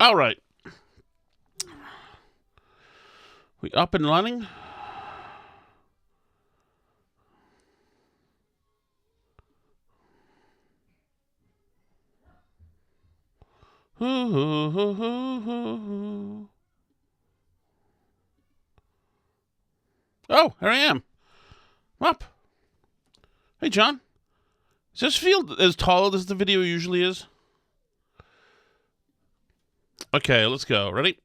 All right. We up and running? Oh, here I am. I'm up. Hey, John. Does this feel as tall as the video usually is? Okay, let's go. Ready?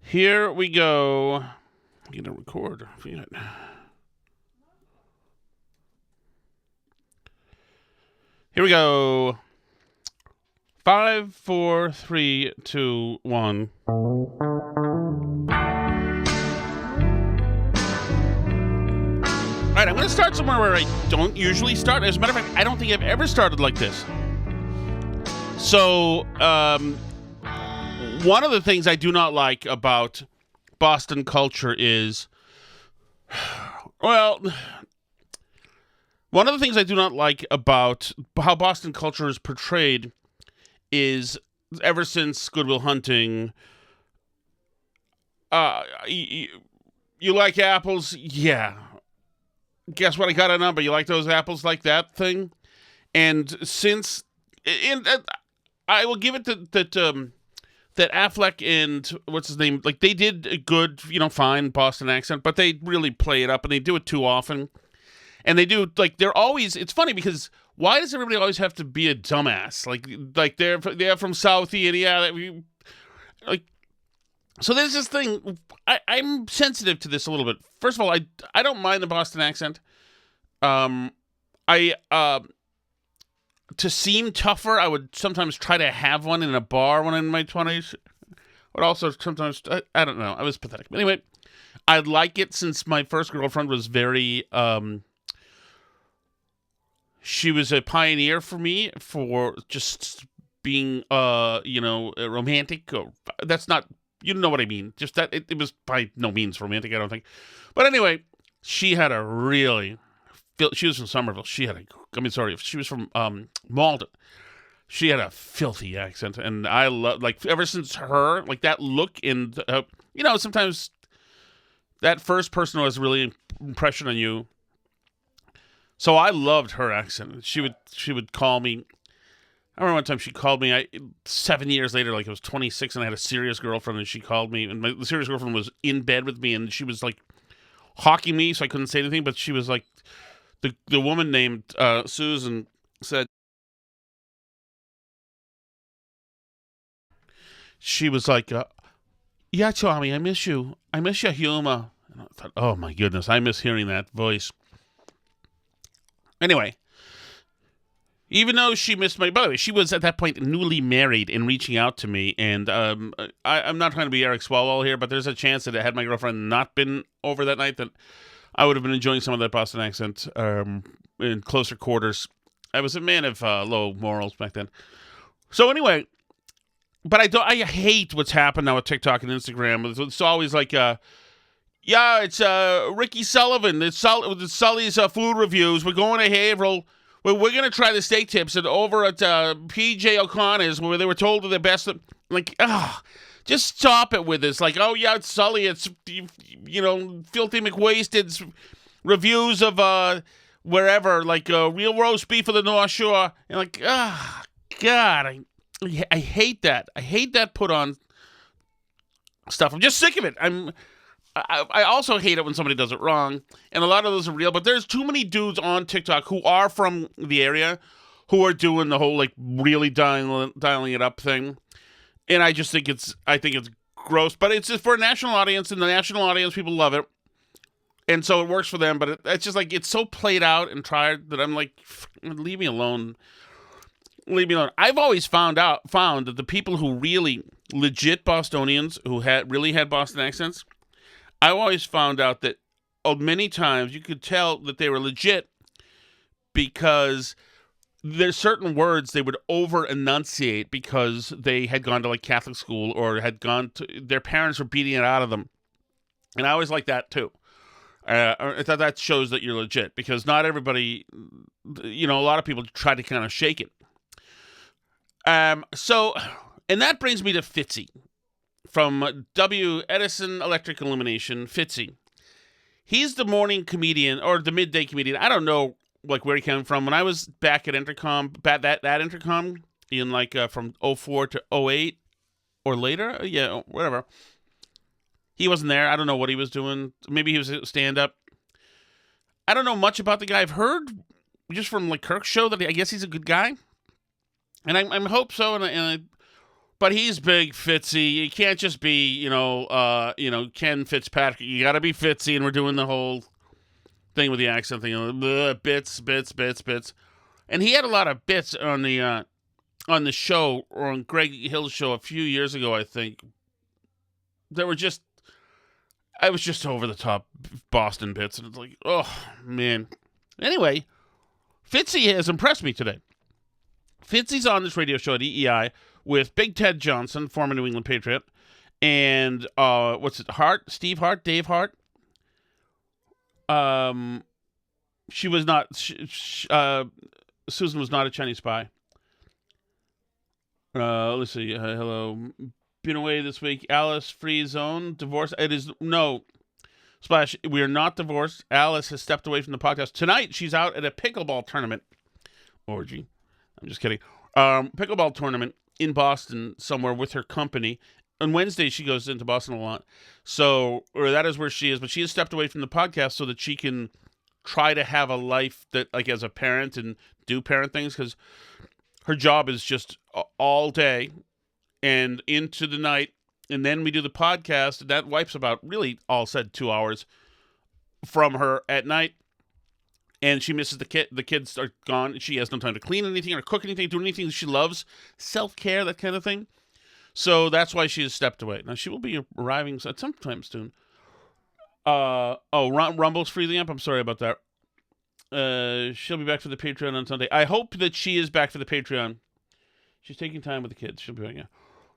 Here we go. I'm going to record. Here we go. 5, 4, 3, 2, 1. All right, I'm going to start somewhere where I don't usually start. As a matter of fact, I don't think I've ever started like this. So, one of the things I do not like about Boston culture is, well, one of the things I do not like about how Boston culture is portrayed is, ever since Good Will Hunting, you like apples? Yeah. Guess what? I got a number. You like those apples, like that thing? And since, I will give it that Affleck and what's his name, like they did a good, fine Boston accent, but they really play it up and they do it too often. And they do, like, they're always, it's funny because why does everybody always have to be a dumbass? Like they're from Southie and so there's this thing, I'm sensitive to this a little bit. First of all, I don't mind the Boston accent. To seem tougher, I would sometimes try to have one in a bar when I'm in my 20s. But also sometimes, I don't know, I was pathetic. But anyway, I like it since my first girlfriend was very, she was a pioneer for me for just being, romantic. That's not, you know what I mean. Just that, it was by no means romantic, I don't think. But anyway, she had a really, she was from Somerville. She was from Malden. She had a filthy accent, and I love, like, ever since her, like, that look in, sometimes that first person who has really impression on you. So I loved her accent. She would call me. I remember one time she called me. 7 years later, like I was 26 and I had a serious girlfriend, and she called me, and the serious girlfriend was in bed with me, and she was like hawking me, so I couldn't say anything. But she was like, the woman named Susan said, she was like, yeah, Tommy, I miss you. I miss your humor. And I thought, oh my goodness, I miss hearing that voice. Anyway, even though she missed by the way, she was at that point newly married and reaching out to me. And I'm not trying to be Eric Swalwell here, but there's a chance that had my girlfriend not been over that night, that I would have been enjoying some of that Boston accent in closer quarters. I was a man of low morals back then. So anyway, but I hate what's happened now with TikTok and Instagram. It's always like, it's Ricky Sullivan. It's Sully's food reviews. We're going to Haverhill. We're going to try the steak tips. And over at P.J. O'Connor's, where they were told they're the best. Like, just stop it with this. Like, oh, yeah, it's Sully. It's, Filthy McWasted's reviews of wherever, like real roast beef of the North Shore. And like, God, I hate that. I hate that put on stuff. I'm just sick of it. I also hate it when somebody does it wrong, and a lot of those are real, but there's too many dudes on TikTok who are from the area who are doing the whole, like, really dialing it up thing, and I think it's gross, but it's just for a national audience, and the national audience, people love it, and so it works for them, but it's just, like, it's so played out and tried that I'm like, leave me alone. Leave me alone. I've always found that the people who really legit Bostonians who really had Boston accents, I always found out that many times you could tell that they were legit because there's certain words they would over enunciate because they had gone to like Catholic school or their parents were beating it out of them. And I always like that too. I thought that shows that you're legit because not everybody, a lot of people try to kind of shake it. So, and that brings me to Fitzy from Edison Electric Illumination. Fitzy. He's the morning comedian or the midday comedian. I don't know like where he came from. When I was back at Intercom, that Intercom in like from 04 to 08 or later, yeah, whatever. He wasn't there. I don't know what he was doing. Maybe he was a stand-up. I don't know much about the guy. I've heard just from like Kirk's show that I guess he's a good guy, and I hope so. But he's big Fitzy. You can't just be Ken Fitzpatrick. You got to be Fitzy, and we're doing the whole thing with the accent thing. Bits. And he had a lot of bits on the show, or on Greg Hill's show a few years ago, I think. That were just, I was just over the top Boston bits, and it's like, oh man. Anyway, Fitzy has impressed me today. Fitzy's on this radio show at EEI with Big Ted Johnson, former New England Patriot, and Steve Hart, Dave Hart. She was not. Susan was not a Chinese spy. Let's see. Hello. Been away this week. Alice, free zone. Divorce. It is no. Splash. We are not divorced. Alice has stepped away from the podcast. Tonight, she's out at a pickleball tournament. Orgy. I'm just kidding. Pickleball tournament in Boston somewhere with her company. On Wednesday, she goes into Boston a lot. So, or that is where she is. But she has stepped away from the podcast so that she can try to have a life that, like, as a parent and do parent things, because her job is just all day and into the night. And then we do the podcast. That wipes about, really, all said, 2 hours from her at night. And she misses the kid. The kids are gone. She has no time to clean anything or cook anything, do anything she loves. Self-care, that kind of thing. So that's why she has stepped away. Now, she will be arriving at some time soon. Rumble's free the amp. I'm sorry about that. She'll be back for the Patreon on Sunday. I hope that she is back for the Patreon. She's taking time with the kids. She'll be back, yeah.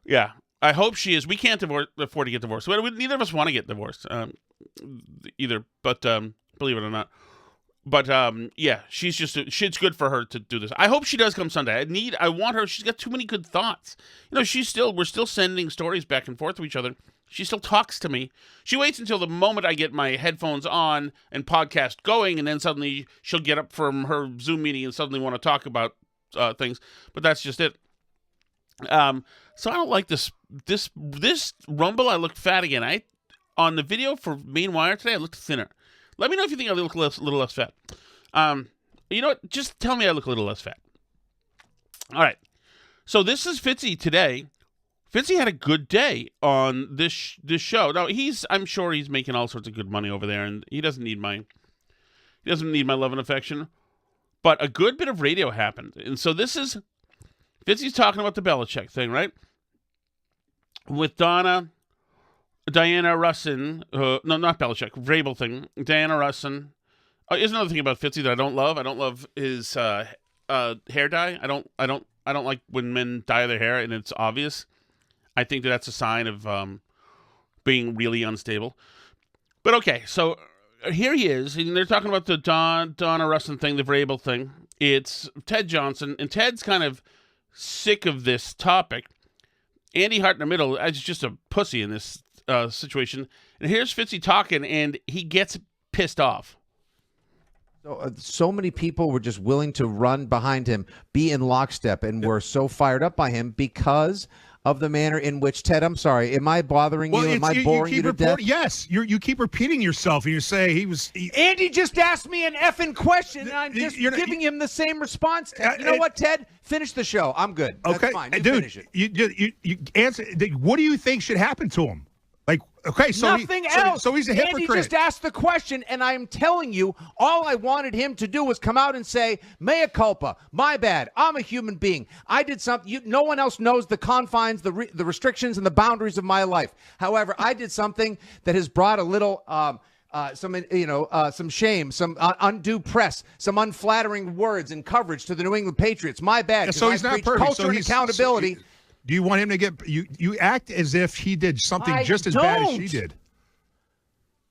Yeah, I hope she is. We can't afford to get divorced. Neither of us want to get divorced either, but believe it or not. But, yeah, she's good for her to do this. I hope she does come Sunday. I want her. She's got too many good thoughts. You know, we're still sending stories back and forth to each other. She still talks to me. She waits until the moment I get my headphones on and podcast going, and then suddenly she'll get up from her Zoom meeting and suddenly want to talk about things. But that's just it. So I don't like this Rumble. I looked fat again. On the video for Main Wire today, I looked thinner. Let me know if you think I look a little less fat. You know what? Just tell me I look a little less fat. All right. So this is Fitzy today. Fitzy had a good day on this show. Now I'm sure he's making all sorts of good money over there, and he doesn't need my love and affection. But a good bit of radio happened, and so this is Fitzy's talking about the Belichick thing, right? With Diana Russin, no, not Belichick, Vrabel thing. Diana Russin. Here's another thing about Fitzy that I don't love. I don't love his hair dye. I don't like when men dye their hair and it's obvious. I think that's a sign of being really unstable. But okay, so here he is, and they're talking about the Donna Russin thing, the Vrabel thing. It's Ted Johnson, and Ted's kind of sick of this topic. Andy Hart in the middle is just a pussy in this situation. And here's Fitzy talking, and he gets pissed off. So many people were just willing to run behind him, be in lockstep, and were so fired up by him because of the manner in which Ted. I'm sorry, am I bothering you? Am I boring you to death? Yes, you keep repeating yourself, and you say Andy just asked me an effing question, and I'm just giving him the same response. You know what, Ted? Finish the show. I'm good. Okay, that's fine. Dude, finish it. You answer. What do you think should happen to him? Like, okay, so nothing else. So he's a hypocrite. Andy just asked the question, and I'm telling you, all I wanted him to do was come out and say, "Mea culpa, my bad. I'm a human being. I did something. No one else knows the confines, the restrictions, and the boundaries of my life. However, I did something that has brought a little." Some shame, some undue press, some unflattering words and coverage to the New England Patriots. My bad. Yeah, so he's not perfect. Culture and accountability. Do you want him to get you act as if he did something just as bad as she did?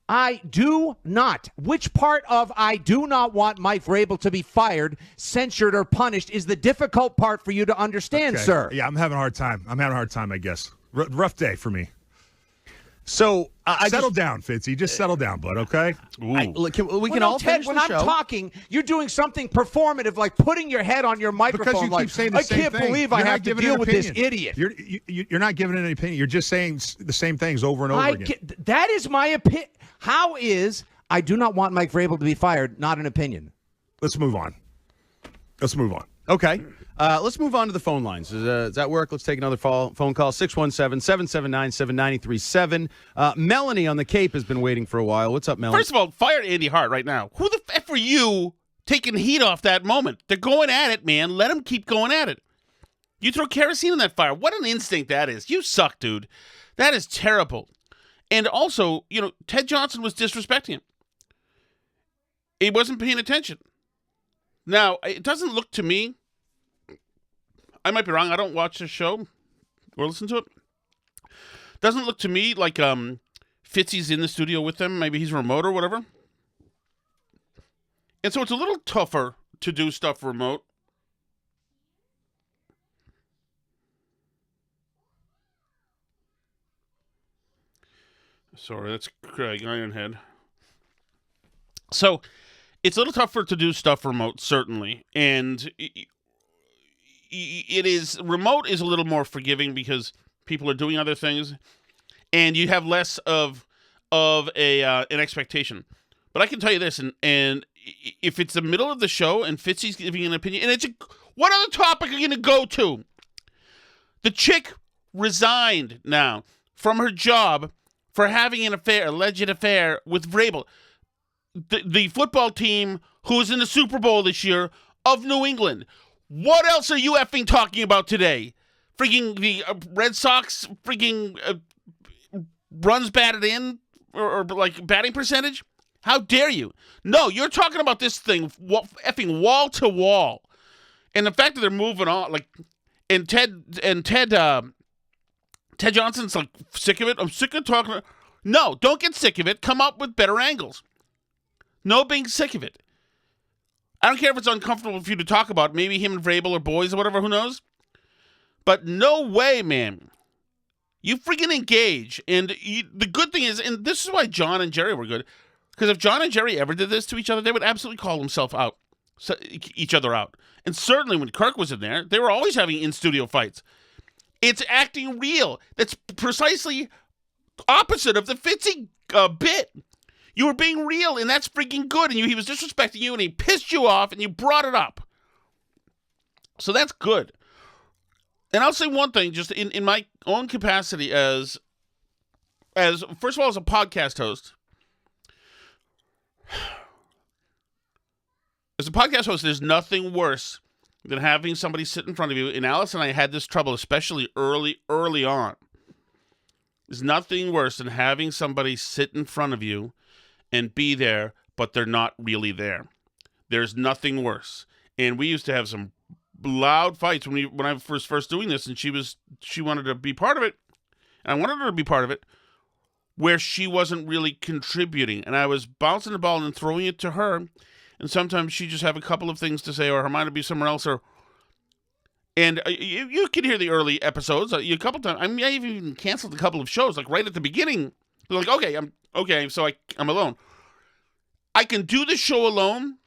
I do not. Which part of I do not want Mike Vrabel to be fired, censured, or punished is the difficult part for you to understand, sir? Yeah, I'm having a hard time. I guess. Rough day for me. So settle down, Fitzy. Just settle down, bud. Okay. We can Well, all Ted, finish when the I'm show. talking, you're doing something performative, like putting your head on your microphone. Because you like, keep saying the I same can't thing. believe You're I not have to giving deal an with this opinion. idiot. You're not giving an opinion. You're just saying the same things over and over again. That is my opinion. How is I do not want Mike Vrabel to be fired not an opinion? Let's move on. Okay. Let's move on to the phone lines. Does that work? Let's take another phone call. 617-779-7937. Melanie on the Cape has been waiting for a while. What's up, Melanie? First of all, fire Andy Hart right now. Who the F are you taking heat off that moment? They're going at it, man. Let them keep going at it. You throw kerosene in that fire. What an instinct that is. You suck, dude. That is terrible. And also, Ted Johnson was disrespecting him. He wasn't paying attention. Now, it doesn't look to me, I might be wrong, I don't watch the show or listen to it. Doesn't look to me like Fitzy's in the studio with them. Maybe he's remote or whatever. And so it's a little tougher to do stuff remote. Sorry, that's Craig Ironhead. So it's a little tougher to do stuff remote, certainly. And it is, remote is a little more forgiving because people are doing other things and you have less of an expectation. But I can tell you this, and if it's the middle of the show and Fitzy's giving an opinion, and what other topic are you going to go to? The chick resigned now from her job for having an affair, alleged affair with Vrabel. The football team who's in the Super Bowl this year of New England. What else are you effing talking about today? Freaking the Red Sox freaking runs batted in or like batting percentage? How dare you? No, you're talking about this thing effing wall to wall. And the fact that they're moving on, like, and Ted Johnson's like sick of it. I'm sick of talking. No, don't get sick of it. Come up with better angles. No being sick of it. I don't care if it's uncomfortable for you to talk about. Maybe him and Vrabel are boys or whatever, who knows? But no way, man. You freaking engage. And the good thing is, and this is why John and Jerry were good, because if John and Jerry ever did this to each other, they would absolutely call each other out. And certainly when Kirk was in there, they were always having in-studio fights. It's acting real. That's precisely opposite of the Fitzy bit. You were being real, and that's freaking good. And he was disrespecting you, and he pissed you off, and you brought it up. So that's good. And I'll say one thing, just in my own capacity as first of all, as a podcast host. As a podcast host, there's nothing worse than having somebody sit in front of you. And Alice and I had this trouble, especially early on. There's nothing worse than having somebody sit in front of you and be there, but they're not really there. There's nothing worse. And we used to have some loud fights when I was first doing this, and she wanted to be part of it, and I wanted her to be part of it, where she wasn't really contributing, and I was bouncing the ball and throwing it to her, and sometimes she'd just have a couple of things to say, or her mind would be somewhere else, and you could hear the early episodes a couple times. I mean, I even canceled a couple of shows, like right at the beginning. They're like, okay, so I'm alone. I can do the show alone,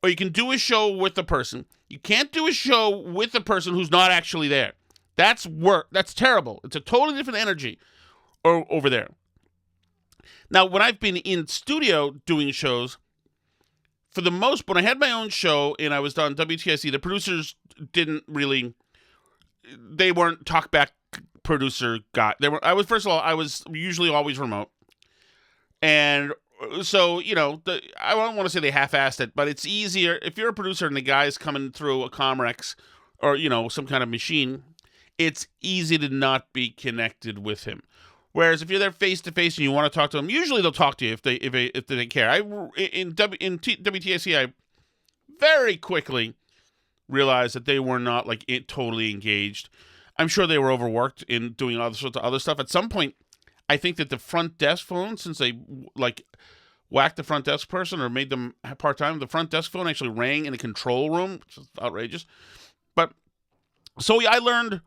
or you can do a show with a person. You can't do a show with a person who's not actually there. That's work. That's terrible. It's a totally different energy over there. Now, when I've been in studio doing shows, for the most, when I had my own show and I was on WTIC, the producers they weren't talkback producer guy. I was usually always remote. And so, I don't want to say they half-assed it, but it's easier if you're a producer and the guy's coming through a Comrex or, some kind of machine, it's easy to not be connected with him. Whereas if you're there face-to-face and you want to talk to them, usually they'll talk to you if they care. In WTSC, I very quickly realized that they were not totally engaged. I'm sure they were overworked in doing all sorts of other stuff. At some point, I think that the front desk phone, since they like whacked the front desk person or made them part-time, the front desk phone actually rang in the control room, which is outrageous. But so I learned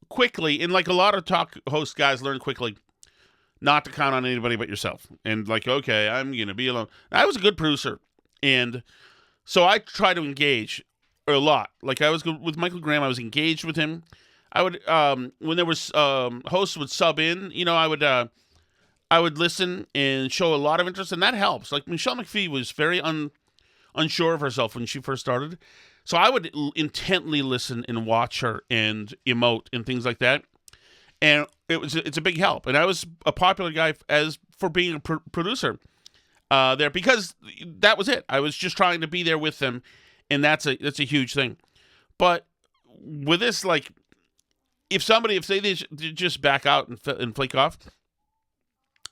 quickly, and like a lot of talk host guys learn quickly, not to count on anybody but yourself. And like, okay, I'm going to be alone. I was a good producer. And so I try to engage a lot. Like I was with Michael Graham, I was engaged with him. I would, when there was hosts would sub in, I would listen and show a lot of interest, and that helps. Like Michelle McPhee was very unsure of herself when she first started. So I would intently listen and watch her and emote and things like that. And it's a big help. And I was a popular guy as for being a producer there because that was it. I was just trying to be there with them, and that's a huge thing. But with this, like, if they just back out and flake off,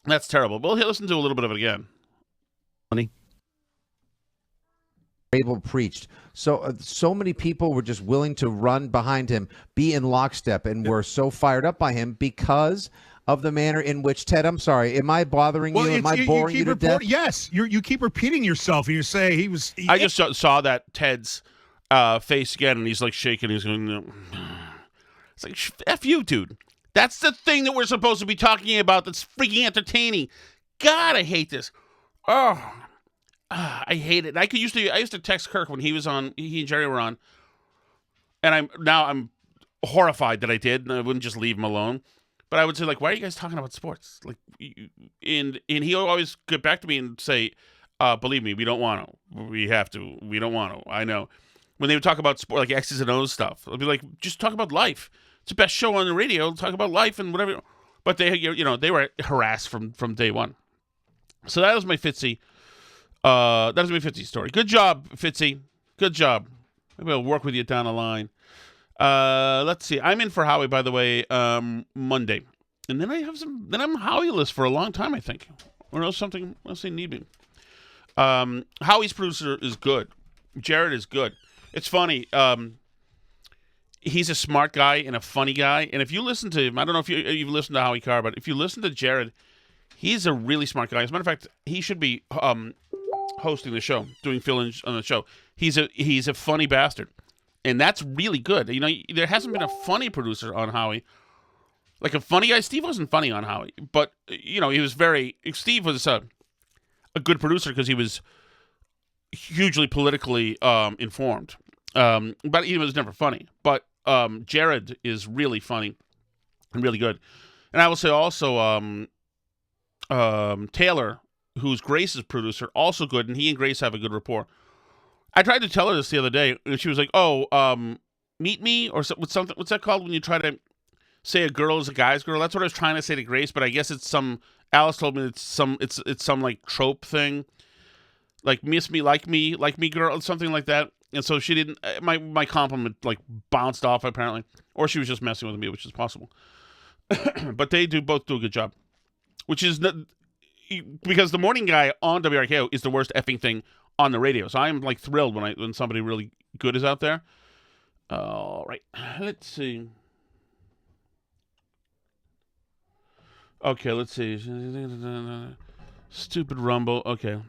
that's terrible. But we'll listen to a little bit of it again. Funny. Abel preached. So many people were just willing to run behind him, be in lockstep, and were so fired up by him because of the manner in which Ted. I'm sorry, am I bothering you? Am I boring you to death? Yes, you keep repeating yourself, and you say he was. I just saw that Ted's face again, and he's like shaking. He's going, no. It's like, F you, dude. That's the thing that we're supposed to be talking about. That's freaking entertaining. God, I hate this. Oh. I hate it. I used to text Kirk when he was on. He and Jerry were on, and I'm horrified that I did, and I wouldn't just leave him alone. But I would say, like, why are you guys talking about sports? Like, and he always get back to me and say, believe me, we don't want to. We have to. We don't want to. I know. When they would talk about sport, like X's and O's stuff, I'd be like, just talk about life. It's the best show on the radio. Talk about life and whatever. But they were harassed from day one. So that was my Fitzy. That was my Fitzy story. Good job, Fitzy. Good job. Maybe I'll work with you down the line. Let's see. I'm in for Howie, by the way, Monday. And then then I'm Howie-less for a long time, I think. Or else they need me. Howie's producer is good. Jared is good. It's funny. He's a smart guy and a funny guy. And if you listen to him, I don't know if you've listened to Howie Carr, but if you listen to Jared, he's a really smart guy. As a matter of fact, he should be hosting the show, doing fill-ins on the show. He's a funny bastard, and that's really good. There hasn't been a funny producer on Howie, like a funny guy. Steve wasn't funny on Howie, but he was Steve was a good producer because he was hugely politically informed, but he was never funny. But Jared is really funny and really good, and I will say also Taylor, who's Grace's producer, also good, and he and Grace have a good rapport. I tried to tell her this the other day, and she was like, "Oh, meet me," or what's that called when you try to say a girl is a guy's girl? That's what I was trying to say to Grace, but I guess it's some. Alice told me it's some like trope thing, like miss me, like me, girl, something like that. And so she didn't. My compliment like bounced off apparently, or she was just messing with me, which is possible. But they both do a good job, which is. Because the morning guy on WRKO is the worst effing thing on the radio. So I'm like thrilled when somebody really good is out there. All right. Let's see. Okay, let's see. Stupid Rumble. Okay.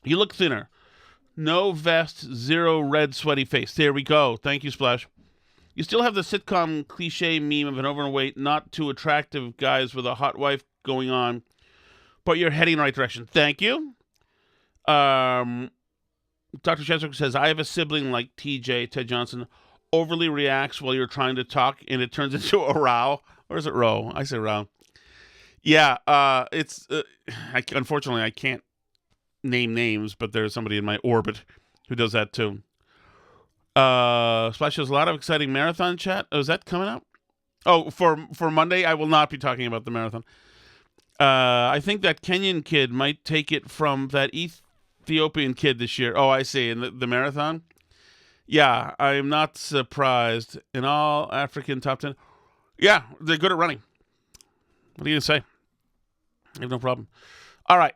You look thinner. No vest, zero red sweaty face. There we go. Thank you, Splash. You still have the sitcom cliche meme of an overweight, not too attractive guys with a hot wife going on. But you're heading in the right direction. Thank you. Dr. Cheswick says, I have a sibling like TJ, Ted Johnson, overly reacts while you're trying to talk, and it turns into a row. Or is it row? I say row. Yeah, it's... unfortunately, I can't name names, but there's somebody in my orbit who does that too. Splash has a lot of exciting marathon chat. Oh, is that coming up? Oh, for Monday, I will not be talking about the marathon. I think that Kenyan kid might take it from that Ethiopian kid this year. Oh, I see. In the marathon? Yeah, I am not surprised. In all African top 10. Yeah, they're good at running. What are you going to say? I have no problem. All right.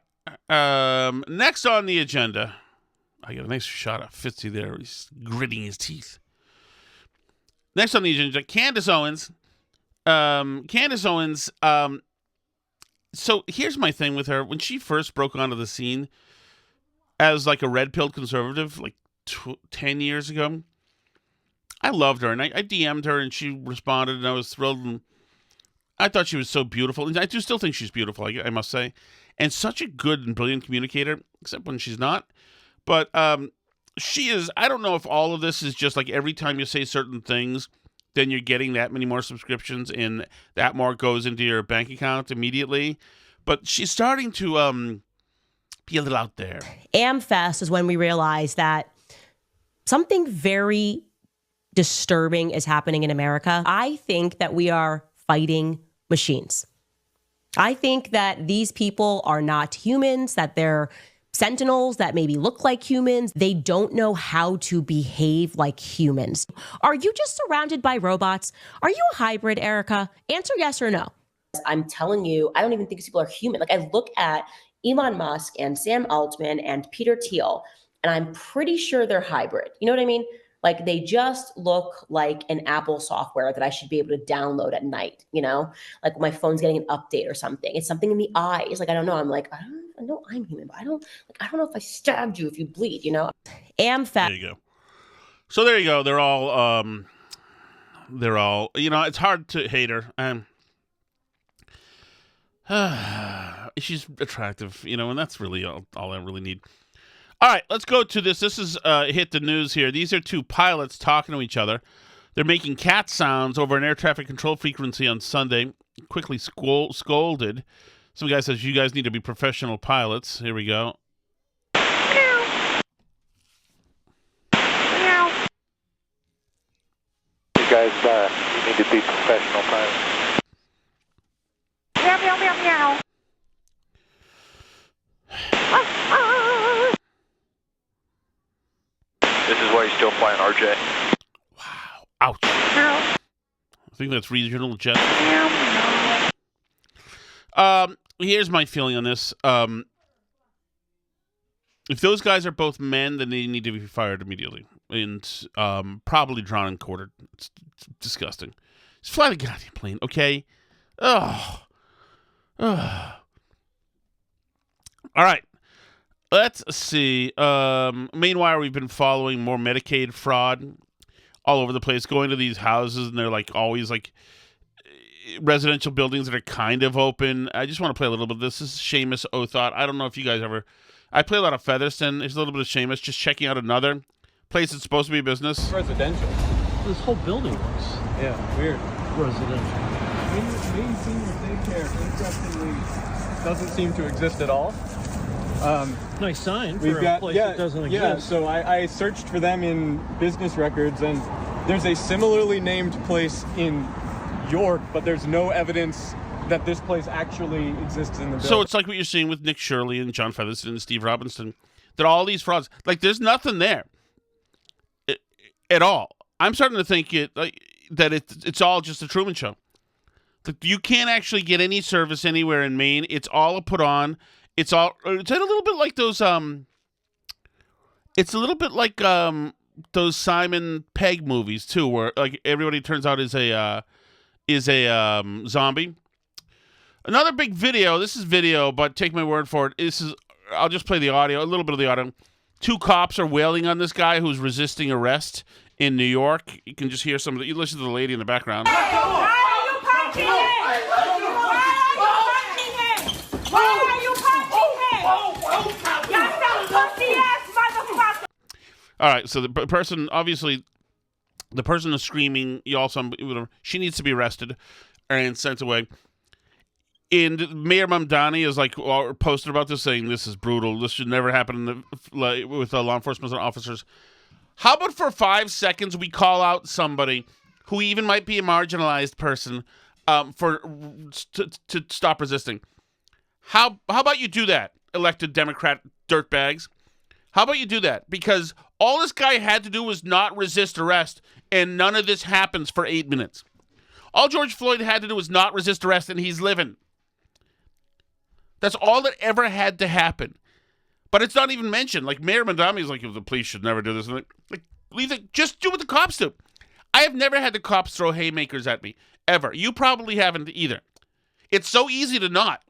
Next on the agenda. I got a nice shot of Fitzy there. He's gritting his teeth. Next on the agenda, Candace Owens. Candace Owens... So here's my thing with her. When she first broke onto the scene as like a red-pilled conservative, like 10 years ago, I loved her, and I DM'd her, and she responded, and I was thrilled, and I thought she was so beautiful, and I do still think she's beautiful, I must say, and such a good and brilliant communicator, except when she's not. But she is, I don't know if all of this is just like every time you say certain things, then you're getting that many more subscriptions, and that more goes into your bank account immediately. But she's starting to be a little out there. AmFest is when we realized that something very disturbing is happening in America. I think that we are fighting machines. I think that these people are not humans, that they're sentinels that maybe look like humans. They don't know how to behave like humans. Are you just surrounded by robots? Are you a hybrid, Erica? Answer yes or no. I'm telling you, I don't even think these people are human. Like, I look at Elon Musk and Sam Altman and Peter Thiel, and I'm pretty sure they're hybrid. You know what I mean? Like, they just look like an Apple software that I should be able to download at night, you know? Like, my phone's getting an update or something. It's something in the eyes. Like, I don't know. I'm like, I know I'm human, but I don't know if I stabbed you if you bleed, you know? There you go. So there you go. They're all, you know, it's hard to hate her. She's attractive, you know, and that's really all I really need. All right, let's go to this. This is hit the news here. These are two pilots talking to each other. They're making cat sounds over an air traffic control frequency on Sunday. Quickly scolded. Some guy says, you guys need to be professional pilots. Here we go. Meow. Meow. You guys you need to be professional pilots. Meow, meow, meow, meow. This is why you're still flying RJ. Wow. Ouch. Meow. I think that's regional jet. Meow, meow. Here's my feeling on this. If those guys are both men, then they need to be fired immediately. And probably drawn and quartered. It's disgusting. Just fly the goddamn plane, okay? Ugh. Ugh. All right. Let's see. Meanwhile, we've been following more Medicaid fraud all over the place, going to these houses, and they're like always like residential buildings that are kind of open. I just want to play a little bit of this. This is Seamus Othot. I don't know if you guys ever... I play a lot of Featherston. There's a little bit of Seamus. Just checking out another place that's supposed to be a business. Residential. This whole building looks Yeah, weird. residential. Main senior daycare, interestingly, doesn't seem to exist at all. Nice sign for We've a got place that doesn't yeah. exist. So I searched for them in business records, and there's a similarly named place in York, but there's no evidence that this place actually exists in the building. So it's like what you're seeing with Nick Shirley and John Featherston and Steve Robinson. That all these frauds, like there's nothing there at all. I'm starting to think that it's all just a Truman Show. You can't actually get any service anywhere in Maine. It's all a put on. It's a little bit like those it's a little bit like those Simon Pegg movies too, where like everybody turns out is a zombie. Another big video. This is video, but take my word for it. I'll just play the audio, a little bit of the audio. Two cops are wailing on this guy who's resisting arrest in New York. You can just hear some of the. You listen to the lady in the background. All right, so the person, obviously, the person is screaming. She needs to be arrested and sent away. And Mayor Mamdani is like posted about this, saying this is brutal. This should never happen with law enforcement officers. How about for 5 seconds we call out somebody who even might be a marginalized person to stop resisting? How about you do that, elected Democrat dirtbags? How about you do that? Because all this guy had to do was not resist arrest, and none of this happens for 8 minutes. All George Floyd had to do was not resist arrest, and he's living. That's all that ever had to happen. But it's not even mentioned. Like, Mayor Mamdani is like, the police should never do this. Like, just do what the cops do. I have never had the cops throw haymakers at me, ever. You probably haven't either. It's so easy to not.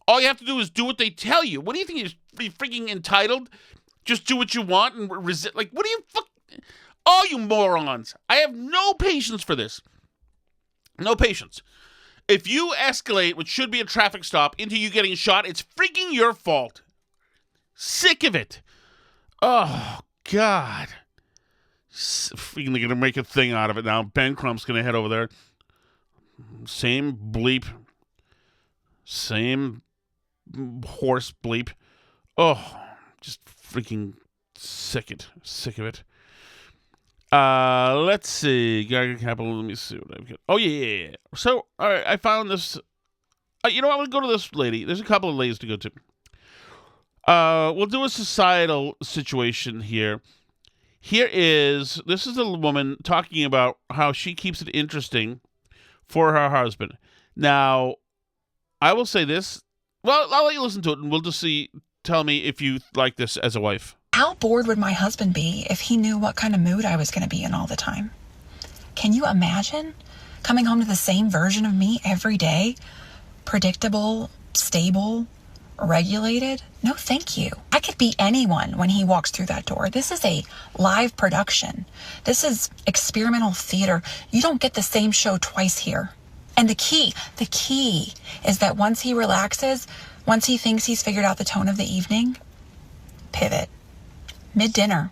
All you have to do is do what they tell you. What do you think? You're freaking entitled? Just do what you want and resist. Like, what do you fuck? Oh, you morons. I have no patience for this. No patience. If you escalate what should be a traffic stop into you getting shot, it's freaking your fault. Sick of it. Oh, God. Freaking going to make a thing out of it now. Ben Crump's going to head over there. Same bleep. Same horse bleep. Oh, just freaking sick of it. Let's see. Geiger Capital. Let me see what I've got. Oh, yeah. So, all right, I found this. You know what? I'm going to go to this lady. There's a couple of ladies to go to. We'll do a societal situation here. This is a woman talking about how she keeps it interesting for her husband. Now, I will say this. Well, I'll let you listen to it, and we'll just see. Tell me if you like this as a wife. How bored would my husband be if he knew what kind of mood I was going to be in all the time? Can you imagine coming home to the same version of me every day? Predictable, stable, regulated? No, thank you. I could be anyone when he walks through that door. This is a live production. This is experimental theater. You don't get the same show twice here. And the key is that once he relaxes, once he thinks he's figured out the tone of the evening, pivot. Mid-dinner.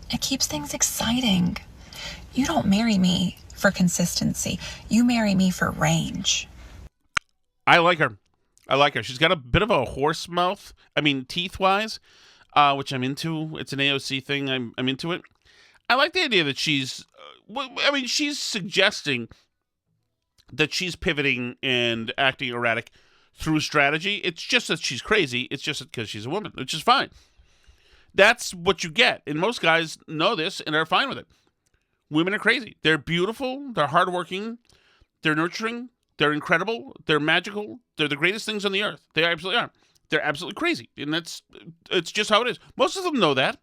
It keeps things exciting. You don't marry me for consistency. You marry me for range. I like her. She's got a bit of a horse mouth. I mean, teeth-wise, which I'm into. It's an AOC thing. I'm into it. I like the idea that she's suggesting that she's pivoting and acting erratic through strategy. It's just that she's crazy. It's just because she's a woman, which is fine. That's what you get. And most guys know this and are fine with it. Women are crazy. They're beautiful. They're hardworking. They're nurturing. They're incredible. They're magical. They're the greatest things on the earth. They absolutely are. They're absolutely crazy. And it's just how it is. Most of them know that.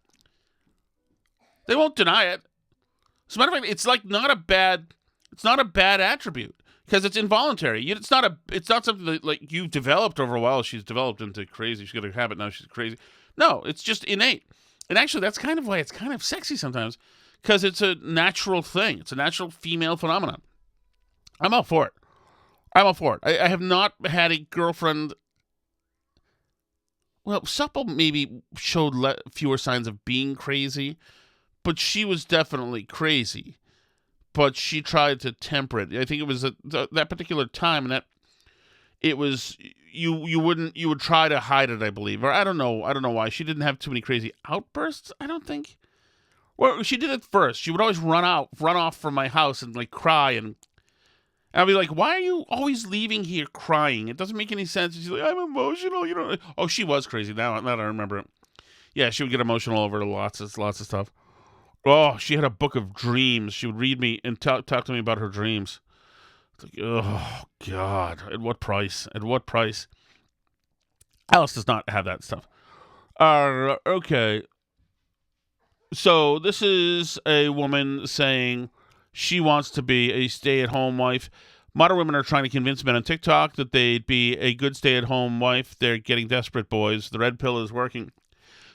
They won't deny it. As a matter of fact, it's not a bad attribute because it's involuntary. It's not something that like you've developed over a while. She's developed into crazy. She's got a habit now. She's crazy. No, it's just innate. And actually, that's kind of why it's kind of sexy sometimes, because it's a natural thing. It's a natural female phenomenon. I'm all for it. I have not had a girlfriend. Well, Supple maybe showed fewer signs of being crazy, but she was definitely crazy. But she tried to temper it. I think it was that particular time, and that it was you would try to hide it, I believe, or I don't know why she didn't have too many crazy outbursts. I don't think. Well, she did it first. She would always run off from my house and like cry, and I'd be like, "Why are you always leaving here crying? It doesn't make any sense." And she's like, "I'm emotional." You know. Oh, she was crazy. Now that I remember it. Yeah, she would get emotional over lots of stuff. Oh, she had a book of dreams. She would read me and talk to me about her dreams. It's like, oh, God. At what price? Alice does not have that stuff. Okay. So this is a woman saying she wants to be a stay-at-home wife. Modern women are trying to convince men on TikTok that they'd be a good stay-at-home wife. They're getting desperate, boys. The red pill is working.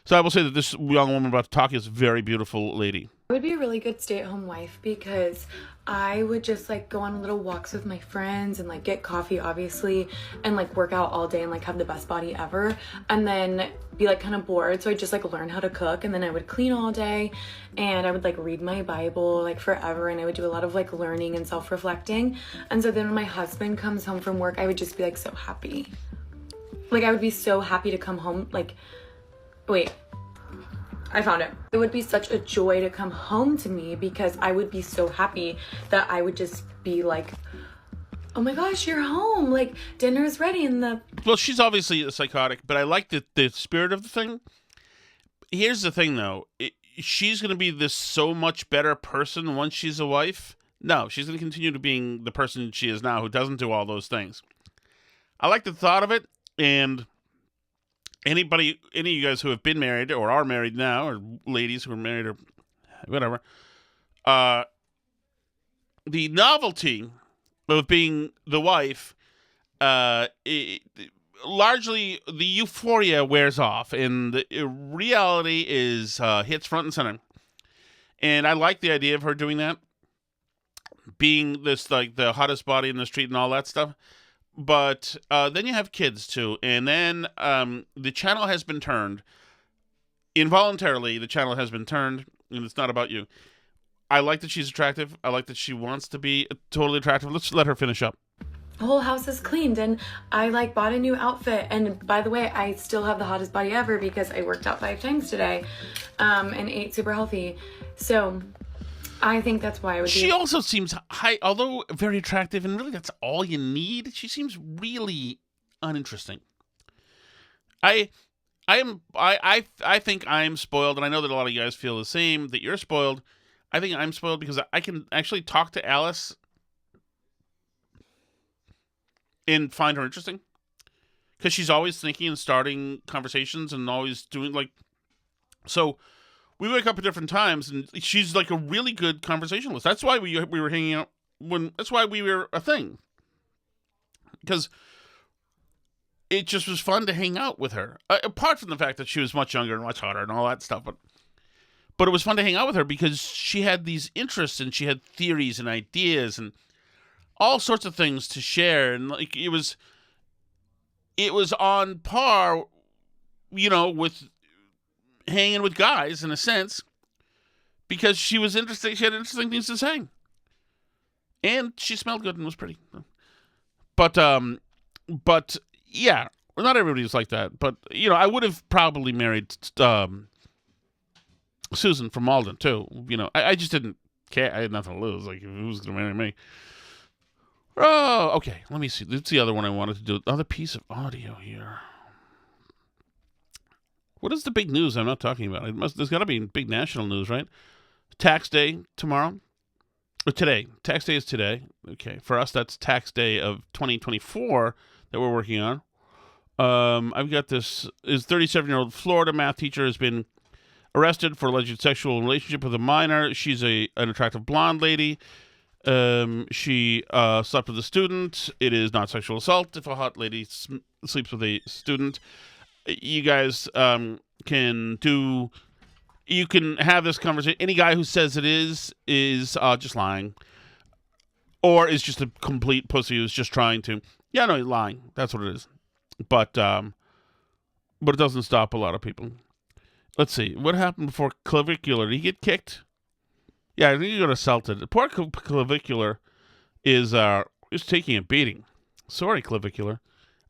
So I will say that this young woman about to talk is a very beautiful lady. I would be a really good stay-at-home wife because I would just like go on little walks with my friends and like get coffee, obviously, and like work out all day and like have the best body ever, and then be like kind of bored. So I just like learn how to cook, and then I would clean all day, and I would like read my Bible like forever, and I would do a lot of like learning and self-reflecting. And so then when my husband comes home from work, I would just be like so happy. Like I would be so happy to come home. Like, wait. I found it. It would be such a joy to come home to me because I would be so happy that I would just be like, oh my gosh, you're home. Like, dinner's ready in the... Well, she's obviously a psychotic, but I like the spirit of the thing. Here's the thing, though. She's going to be this so much better person once she's a wife. No, she's going to continue to being the person she is now who doesn't do all those things. I like the thought of it, and... any of you guys who have been married or are married now, or ladies who are married or whatever, the novelty of being the wife largely the euphoria wears off, and the reality is hits front and center. And I like the idea of her doing that, being this like the hottest body in the street and all that stuff. But then you have kids too, and then the channel has been turned involuntarily. The channel has been turned, and it's not about you. I like that she's attractive. I like that she wants to be totally attractive. Let's let her finish up. The whole house is cleaned, and I like bought a new outfit. And by the way, I still have the hottest body ever because I worked out 5 times today, and ate super healthy. So I think that's why I would. She also seems high, although very attractive, and really that's all you need. She seems really uninteresting. I think I'm spoiled, and I know that a lot of you guys feel the same. That you're spoiled. I think I'm spoiled because I can actually talk to Alice and find her interesting, because she's always thinking and starting conversations and always doing like. So we wake up at different times, and she's like a really good conversationalist. That's why we were hanging out that's why we were a thing, because it just was fun to hang out with her. Apart from the fact that she was much younger and much hotter and all that stuff, but it was fun to hang out with her because she had these interests and she had theories and ideas and all sorts of things to share, and like it was on par, with hanging with guys in a sense, because she was interesting. She had interesting things to say, and she smelled good and was pretty. But yeah, not everybody was like that. But I would have probably married Susan from Malden too. I just didn't care. I had nothing to lose. Like, who's going to marry me? Oh, okay. Let me see. That's the other one I wanted to do. Another piece of audio here. What is the big news I'm not talking about? There's got to be big national news, right? Tax day tomorrow. Or today. Tax day is today. Okay. For us, that's tax day of 2024 that we're working on. I've got this. This 37-year-old Florida math teacher has been arrested for alleged sexual relationship with a minor. She's an attractive blonde lady. She slept with a student. It is not sexual assault if a hot lady sleeps with a student. You guys you can have this conversation. Any guy who says it is just lying, or is just a complete pussy who's just trying to. Yeah, no, he's lying. That's what it is. But it doesn't stop a lot of people. Let's see. What happened before Clavicular? Did he get kicked? Yeah, I think he got assaulted. The poor Clavicular is taking a beating. Sorry, Clavicular.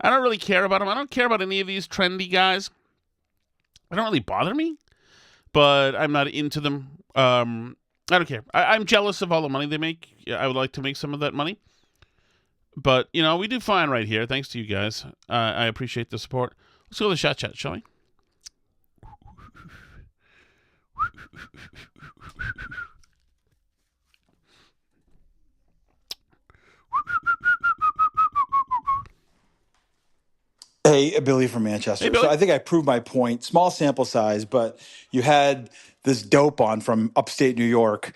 I don't really care about him. I don't care about any of these trendy guys. They don't really bother me, but I'm not into them. I don't care. I'm jealous of all the money they make. I would like to make some of that money. But, we do fine right here. Thanks to you guys. I appreciate the support. Let's go to the chat, shall we? Hey, Billy from Manchester. Hey, Billy. So I think I proved my point. Small sample size, but you had this dope on from upstate New York,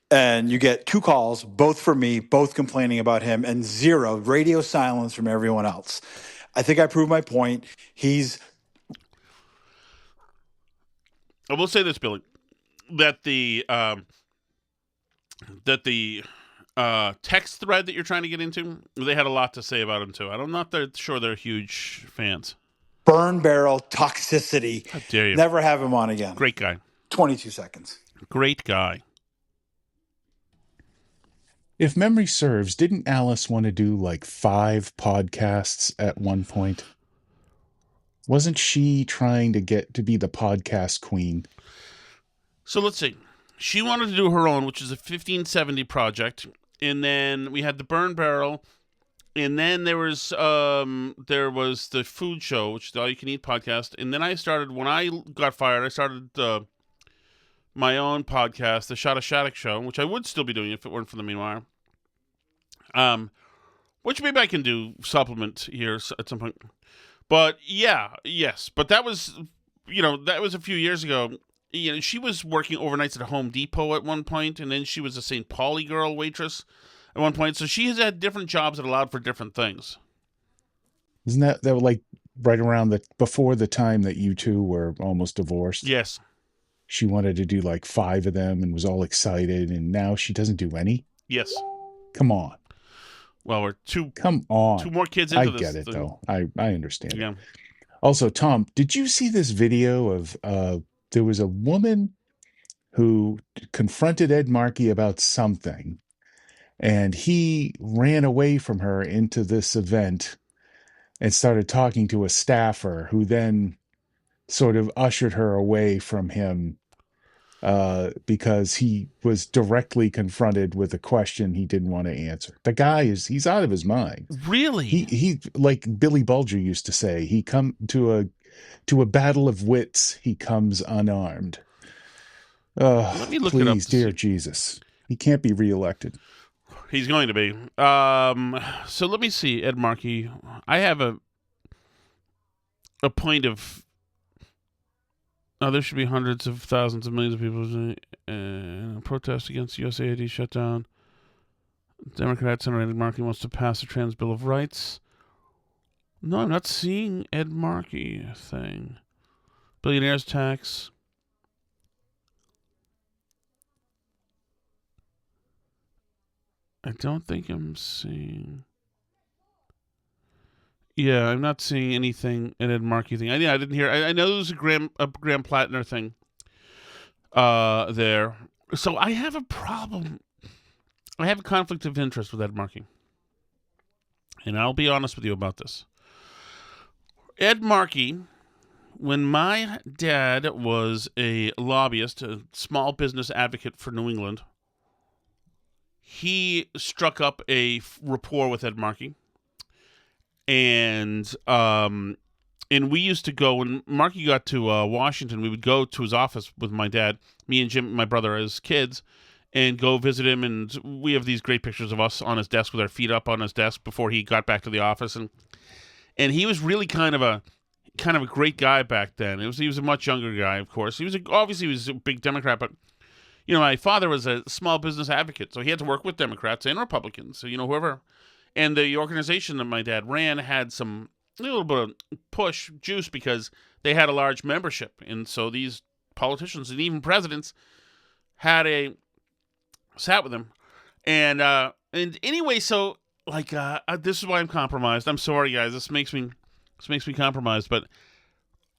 and you get 2 calls, both from me, both complaining about him, and 0 radio silence from everyone else. I think I proved my point. I will say this, Billy, that the text thread that you're trying to get into, they had a lot to say about him too. I'm not sure they're huge fans. Burn barrel toxicity. How dare you? Never have him on again. Great guy. 22 seconds. Great guy. If memory serves, didn't Alice want to do like 5 podcasts at one point? Wasn't she trying to get to be the podcast queen? So let's see. She wanted to do her own, which is a 1570 project. And then we had the Burn Barrel. And then there was the Food Show, which is the All You Can Eat podcast. And then when I got fired, I started my own podcast, the Shot of Shattuck Show, which I would still be doing if it weren't for the Meanwhile. Which maybe I can do supplement here at some point. But yes. But that was, that was a few years ago. She was working overnights at Home Depot at one point, and then she was a St. Pauli girl waitress at one point. So she has had different jobs that allowed for different things. Isn't that like right around before the time that you two were almost divorced. Yes. She wanted to do like 5 of them and was all excited, and now she doesn't do any. Yes. Come on. Well, we're Come on. 2 more kids into I this. get it though. I understand. Yeah. Also, Tom, did you see this video of there was a woman who confronted Ed Markey about something, and he ran away from her into this event and started talking to a staffer who then sort of ushered her away from him because he was directly confronted with a question he didn't want to answer. The guy he's out of his mind. Really? He like Billy Bulger used to say, he come to a battle of wits, he comes unarmed. Let me look it up. Please, dear Jesus. He can't be reelected. He's going to be. So let me see, Ed Markey. I have a point of... Now, there should be hundreds of thousands of millions of people protest against USAID shutdown. Democrat Senator Ed Markey wants to pass a trans Bill of Rights. No, I'm not seeing Ed Markey thing. Billionaires tax. I don't think I'm seeing... Yeah, I'm not seeing anything, an Ed Markey thing. I didn't hear... I know there was a Graham Plattner thing there. So I have a problem. I have a conflict of interest with Ed Markey. And I'll be honest with you about this. Ed Markey, when my dad was a lobbyist, a small business advocate for New England, he struck up a rapport with Ed Markey. And we used to go, when Markey got to Washington, we would go to his office with my dad, me and Jim, my brother, as kids, and go visit him. And we have these great pictures of us on his desk with our feet up on his desk before he got back to the office. And he was really kind of a great guy back then. He was a much younger guy, of course. Obviously he was a big Democrat, but my father was a small business advocate, so he had to work with Democrats and Republicans. So whoever. And the organization that my dad ran had a little bit of push juice because they had a large membership. And so these politicians and even presidents sat with him. And anyway, so this is why I'm compromised. I'm sorry, guys. This makes me compromised. But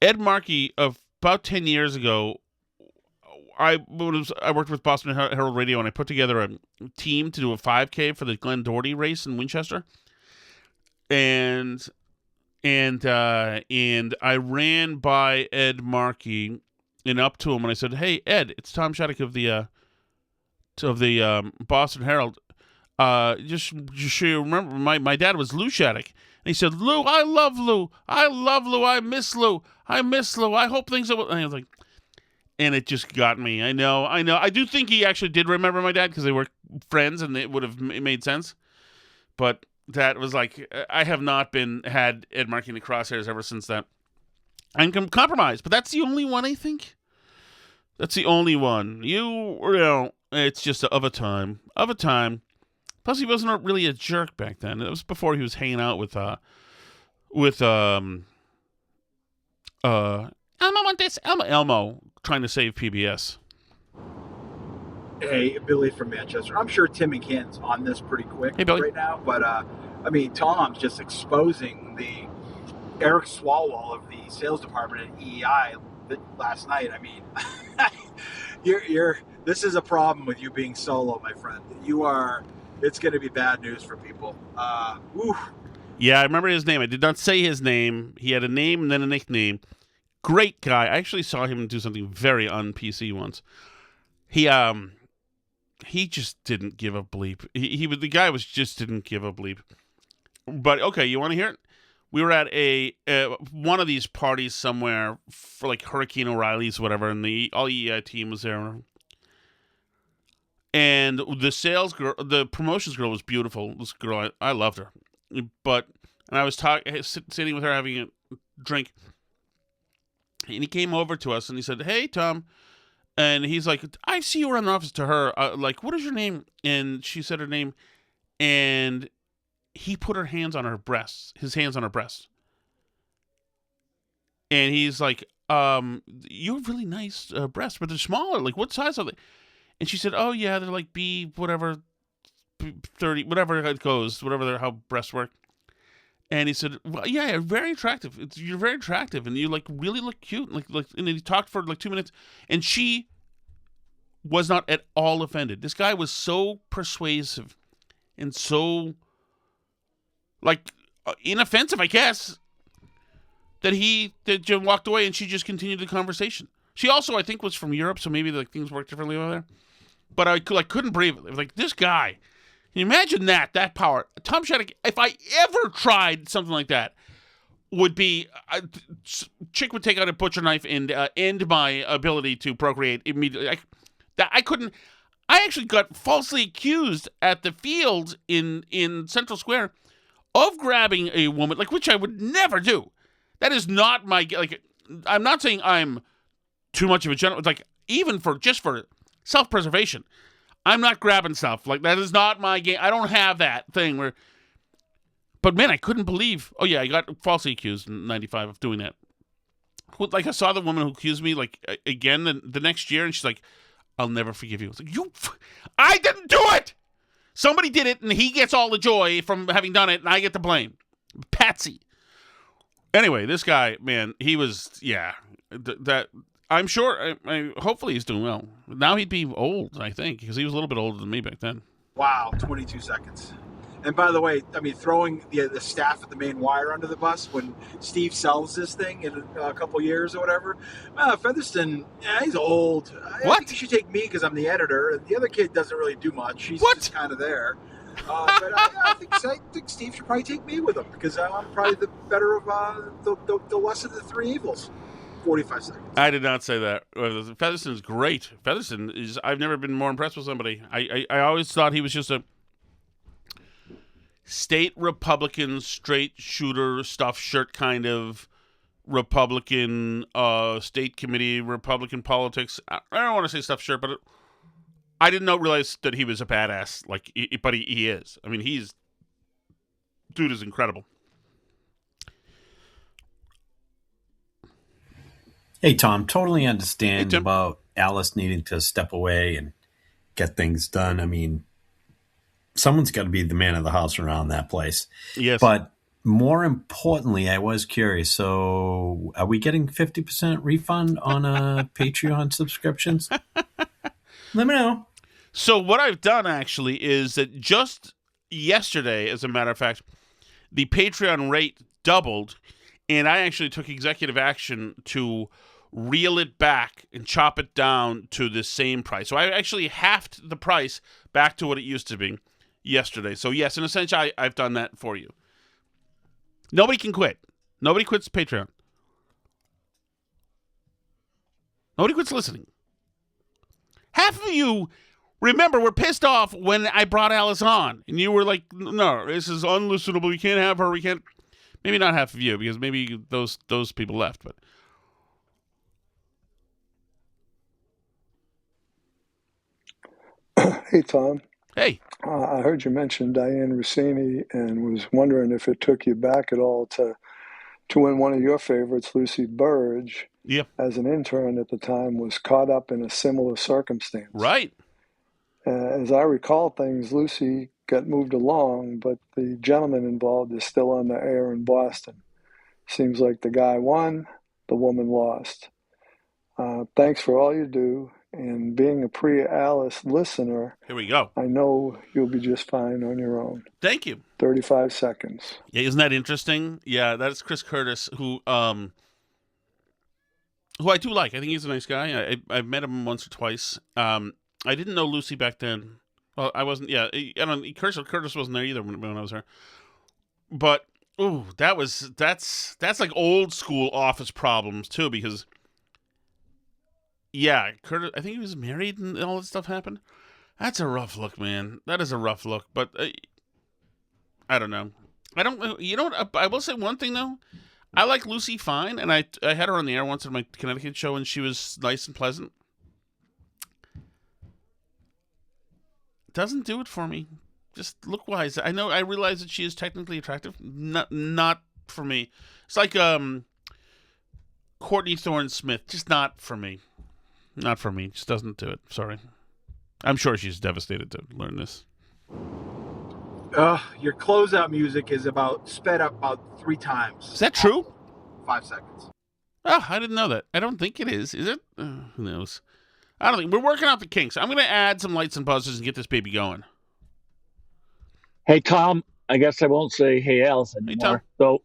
Ed Markey, of about 10 years ago, I worked with Boston Herald Radio, and I put together a team to do a 5K for the Glenn Doherty race in Winchester, and I ran by Ed Markey and up to him, and I said, "Hey, Ed, it's Tom Shattuck of the Boston Herald. Just so you remember, my dad was Lou Shattuck." And he said, "Lou, I love Lou. I love Lou. I miss Lou. I miss Lou. I hope things are..." And I was like, and it just got me. I know. I do think he actually did remember my dad because they were friends and it would have made sense. But that was like, I have not had Ed Markey in the crosshairs ever since that. I'm compromised, but that's the only one, I think. That's the only one. It's just of a time. Plus, he wasn't really a jerk back then. It was before he was hanging out with Elmo trying to save PBS. Hey, Billy from Manchester. I'm sure Tim and Ken's on this pretty quick right now, but Tom's just exposing the Eric Swalwell of the sales department at EEI last night. I mean, this is a problem with you being solo, my friend. It's going to be bad news for people. Yeah, I remember his name. I did not say his name. He had a name and then a nickname. Great guy. I actually saw him do something very un-PC once. He just didn't give a bleep. The guy just didn't give a bleep. But okay, you want to hear it? We were at one of these parties somewhere for like Hurricane O'Reilly's, whatever, and the all EI team was there. And the sales girl, the promotions girl was beautiful. This girl, I loved her. And I was sitting with her having a drink. And he came over to us and he said, "Hey, Tom." And he's like, "I see you were in the office," to her. "What is your name?" And she said her name. And he put his hands on her breasts. and he's like, you have really nice breasts, but they're smaller. Like, what size are they? And she said, oh, yeah, they're like B, whatever, 30, whatever it goes, how breasts work. And he said, well, yeah, you're very attractive. You're very attractive, and you, like, really look cute. And he talked for, like, 2 minutes, and she was not at all offended. This guy was so persuasive and so, like, inoffensive, I guess, that Jim walked away, and she just continued the conversation. She also, I think, was from Europe, so maybe like things work differently over there. But I couldn't believe it. Like, this guy, can you imagine that power? Tom Shattuck, if I ever tried something like that, would be chick would take out a butcher knife and end my ability to procreate immediately. I couldn't. I actually got falsely accused at the field in Central Square of grabbing a woman, like, which I would never do. That is not my, like, I'm not saying I'm too much of a gentleman, like, even for self-preservation, I'm not grabbing stuff. Like, that is not my game. I don't have that thing where, but man, I couldn't believe, oh yeah, I got falsely accused in 95 of doing that. Like, I saw the woman who accused me, like, again the next year, and she's like, I'll never forgive you. It's like, I didn't do it! Somebody did it, and he gets all the joy from having done it, and I get the blame. Patsy. Anyway, this guy, man, he was, yeah, that I'm sure, hopefully he's doing well. Now he'd be old, I think, because he was a little bit older than me back then. Wow, 22 seconds. And by the way, I mean, throwing the staff at the main wire under the bus when Steve sells this thing in a couple years or whatever. Featherston, yeah, he's old. I think you should take me because I'm the editor. The other kid doesn't really do much. He's just kind of there. But I think Steve should probably take me with him because I'm probably the better of the less of the three evils. 45 seconds. I did not say that. Featherston is great. Featherston is. I've never been more impressed with somebody. I always thought he was just a state Republican, straight shooter, stuffed shirt kind of Republican, state committee, Republican politics. I don't want to say stuffed shirt, but I didn't realize that he was a badass. Like, but he is. I mean, dude is incredible. Hey, Tom, totally understand about Alice needing to step away and get things done. I mean, someone's got to be the man of the house around that place. Yes. But more importantly, I was curious. So are we getting 50% refund on Patreon subscriptions? Let me know. So what I've done, actually, is that just yesterday, as a matter of fact, the Patreon rate doubled, and I actually took executive action to reel it back and chop it down to the same price. So I actually halved the price back to what it used to be yesterday. So yes, in a sense, I've done that for you. Nobody can quit. Nobody quits Patreon. Nobody quits listening. Half of you, remember, were pissed off when I brought Alice on, and you were like, no, this is unlistenable. We can't have her. We can't. Maybe not half of you, because maybe those people left, but. Hey, Tom. Hey. I heard you mention Diane Rossini and was wondering if it took you back at all to when one of your favorites, Lucy Burge, as an intern at the time, was caught up in a similar circumstance. Right. As I recall things, Lucy got moved along, but the gentleman involved is still on the air in Boston. Seems like the guy won, the woman lost. Thanks for all you do. And being a pre-Alice listener, here we go. I know you'll be just fine on your own. Thank you. 35 seconds. Yeah, isn't that interesting? Yeah, that's Chris Curtis, who I do like. I think he's a nice guy. I've met him once or twice. I didn't know Lucy back then. Well, I wasn't. Yeah, Curtis wasn't there either when I was there. But that's like old school office problems too, because. Yeah, Curtis, I think he was married and all that stuff happened. That's a rough look, man. That is a rough look. But I don't know. You know what? I will say one thing, though. I like Lucy fine, and I had her on the air once on my Connecticut show, and she was nice and pleasant. Doesn't do it for me. Just look-wise. I realize that she is technically attractive. Not for me. It's like, Courtney Thorne-Smith, just not for me. Not for me. Just doesn't do it. Sorry. I'm sure she's devastated to learn this. Your closeout music is sped up about 3 times. Is that true? 5 seconds. Oh, I didn't know that. I don't think it is. Is it? Who knows? I don't think. We're working out the kinks. I'm going to add some lights and buzzers and get this baby going. Hey, Tom, I guess I won't say hey, Alice anymore. So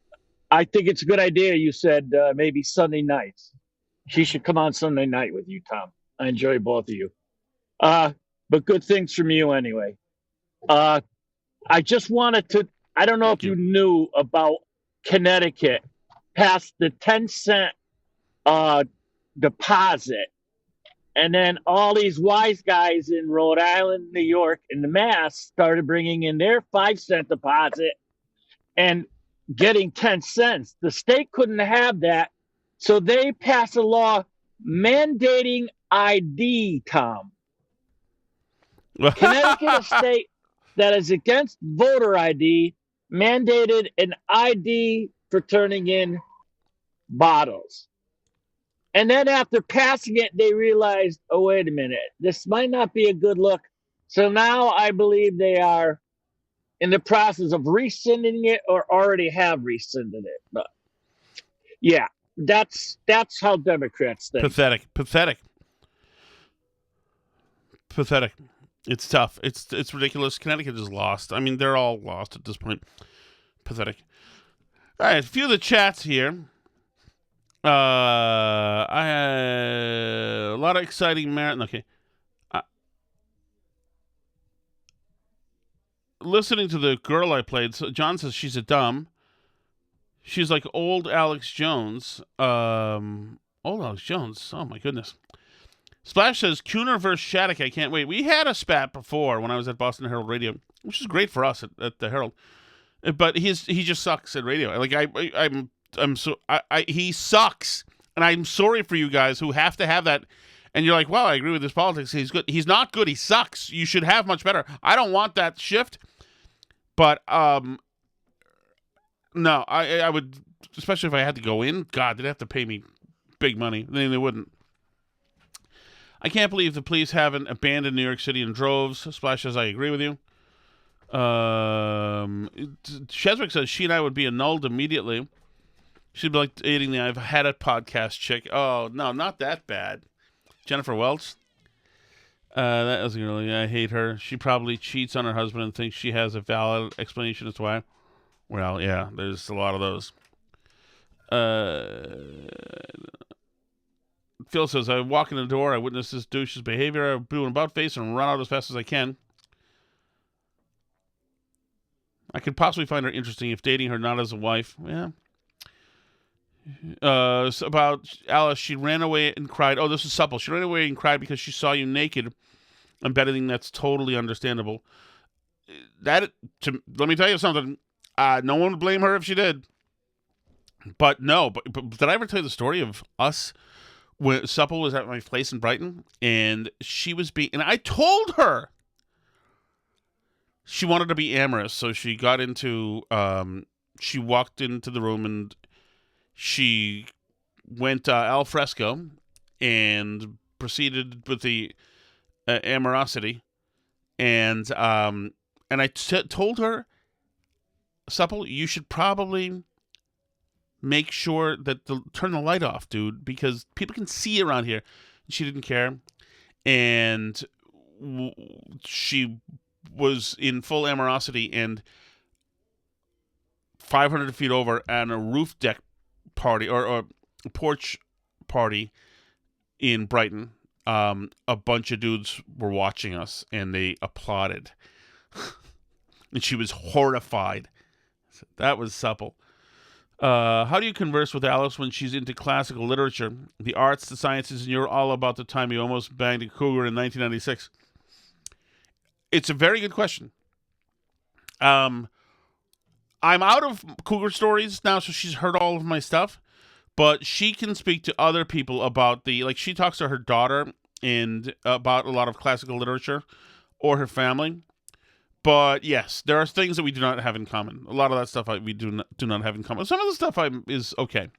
I think it's a good idea. You said maybe Sunday nights. She should come on Sunday night with you, Tom. I enjoy both of you. But good things from you anyway. I just wanted to, I don't know if you knew about Connecticut passed the 10-cent deposit. And then all these wise guys in Rhode Island, New York, and Mass started bringing in their 5-cent deposit and getting 10 cents. The state couldn't have that. So they passed a law mandating ID, Tom. Connecticut, a state that is against voter ID, mandated an ID for turning in bottles. And then after passing it, they realized, oh, wait a minute, this might not be a good look. So now I believe they are in the process of rescinding it or already have rescinded it. But yeah, that's how Democrats think. Pathetic. It's tough. It's ridiculous. Connecticut is lost. I mean, they're all lost at this point. Pathetic. All right, a few of the chats here. I had a lot of exciting marathon. Okay. Listening to the girl I played, so John says she's a dumb. She's like old Alex Jones. Old Alex Jones. Oh, my goodness. Splash says, Kuhner versus Shattuck. I can't wait. We had a spat before when I was at Boston Herald Radio, which is great for us at the Herald. But he just sucks at radio. Like he sucks, and I'm sorry for you guys who have to have that. And you're like, well, I agree with his politics. He's good. He's not good. He sucks. You should have much better. I don't want that shift, but no, I would, especially if I had to go in. God, they'd have to pay me big money. Then they wouldn't. I can't believe the police haven't abandoned New York City in droves. Splash says, I agree with you. Sheswick says she and I would be annulled immediately. She'd be like dating the I've Had It podcast chick. Oh, no, not that bad. Jennifer Welch. That was really, I hate her. She probably cheats on her husband and thinks she has a valid explanation as to why. Well, yeah, there's a lot of those. Phil says, I walk in the door, I witness this douche's behavior, I do an about face and run out as fast as I can. I could possibly find her interesting if dating her not as a wife. Yeah. About Alice, she ran away and cried. Oh, this is supple. She ran away and cried because she saw you naked. I'm betting that's totally understandable. Let me tell you something. No one would blame her if she did. But no, but did I ever tell you the story of us when Supple was at my place in Brighton and she was and I told her she wanted to be amorous, so she got into, she walked into the room and she went al fresco and proceeded with the amorosity, and I told her, Supple, you should probably make sure that turn the light off, dude, because people can see around here. She didn't care, and she was in full amorosity, and 500 feet over at a roof deck party or a porch party in Brighton, a bunch of dudes were watching us and they applauded. And she was horrified. That was Supple. How do you converse with Alice when she's into classical literature, the arts, the sciences, and you're all about the time you almost banged a cougar in 1996? It's a very good question. I'm out of cougar stories now, so she's heard all of my stuff, but she can speak to other people about she talks to her daughter and about a lot of classical literature or her family. But yes, there are things that we do not have in common. A lot of that stuff we do not have in common. Some of the stuff is okay.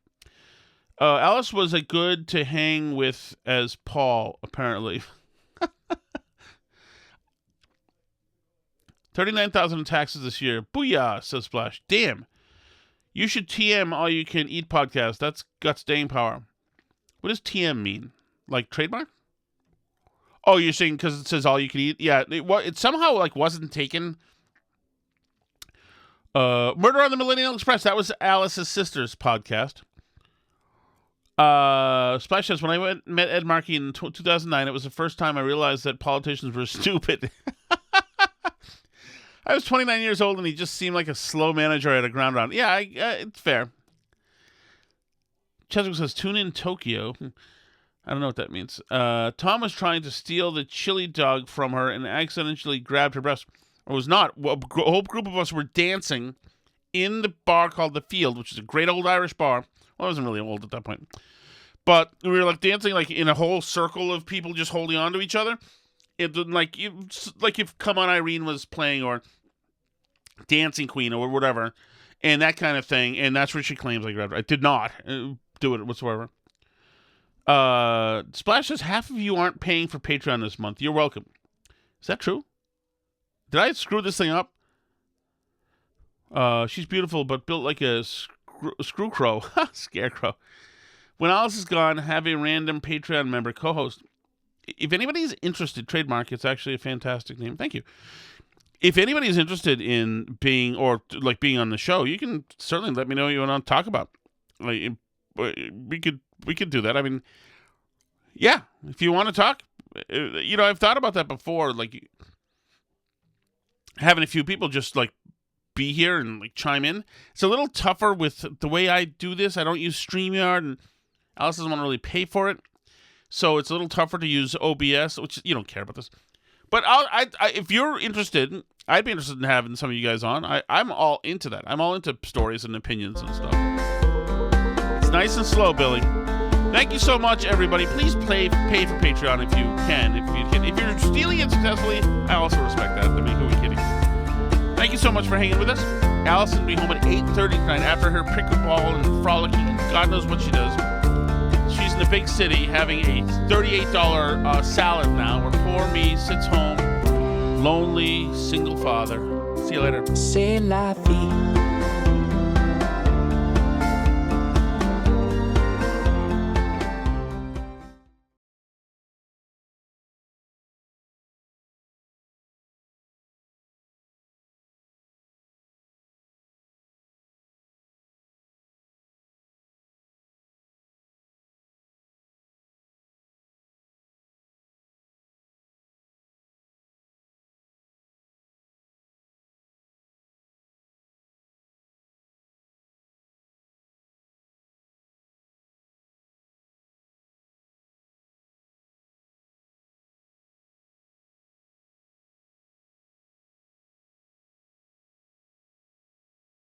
Alice was a good to hang with as Paul, apparently. 39,000 in taxes this year. Booyah, says Splash. Damn. You should TM all you can eat podcast. That's got staying power. What does TM mean? Like trademark? Oh, you're saying because it says all you can eat? Yeah, it somehow like wasn't taken. Murder on the Millennial Express. That was Alice's sister's podcast. Splash says, when I met Ed Markey in 2009, it was the first time I realized that politicians were stupid. I was 29 years old and he just seemed like a slow manager at a ground round. Yeah, it's fair. Cheswick says, tune in Tokyo. I don't know what that means. Tom was trying to steal the chili dog from her and accidentally grabbed her breast. Or was not. A whole group of us were dancing in the bar called The Field, which is a great old Irish bar. Well, I wasn't really old at that point. But we were like dancing like in a whole circle of people just holding on to each other. It like if Come On Irene was playing or Dancing Queen or whatever, and that kind of thing. And that's where she claims I grabbed her. I did not do it whatsoever. Splash says half of you aren't paying for Patreon this month. You're welcome. Is that true? Did I screw this thing up? She's beautiful, but built like a screw crow. Scarecrow. When Alice is gone, have a random Patreon member co-host. If anybody's interested, trademark, it's actually a fantastic name. Thank you. If anybody's interested in being on the show, you can certainly let me know what you want to talk about. Like, we could do that. I mean, yeah, if you want to talk, I've thought about that before, like having a few people just like be here and like chime in. It's a little tougher with the way I do this. I don't use StreamYard, and Alice doesn't want to really pay for it, so it's a little tougher to use OBS, which you don't care about this. But if you're interested, I'd be interested in having some of you guys on. I'm all into that. I'm all into stories and opinions and stuff. It's nice and slow, Billy. Thank you so much, everybody. Please pay for Patreon if you can. If you're stealing it successfully, I also respect that. I mean, who are we kidding? Thank you so much for hanging with us. Allison will be home at 8:30 tonight after her pickleball and frolicking and God knows what she does. She's in the big city having a $38 salad now where poor me sits home, lonely, single father. See you later. C'est la vie.